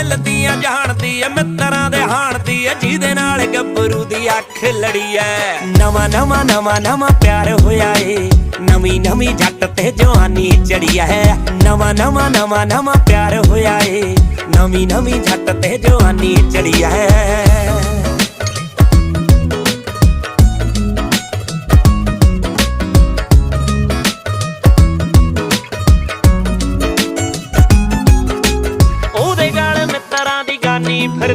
ਦਿਲ ਦੀਆਂ ਜਾਣਦੀ ਐ ਮਿੱਤਰਾਂ ਦੇ ਹਾਣਦੀ ਐ ਜਿਹਦੇ ਨਾਲ ਗੱਭਰੂ ਦੀ ਅੱਖ ਲੜੀ ਐ। ਨਵਾਂ ਨਵਾਂ ਨਵਾਂ ਨਵਾਂ ਪਿਆਰ ਹੋਇਆ ਏ ਨਵੀਂ ਨਵੀਂ ਜੱਟ ਤੇ ਜਵਾਨੀ ਚੜੀ ਐ। ਨਵਾਂ ਨਵਾਂ ਨਵਾਂ ਨਵਾਂ ਪਿਆਰ ਹੋਇਆ ਏ ਨਵੀਂ ਨਵੀਂ ਜੱਟ ਤੇ ਜਵਾਨੀ ਚੜੀ ਐ।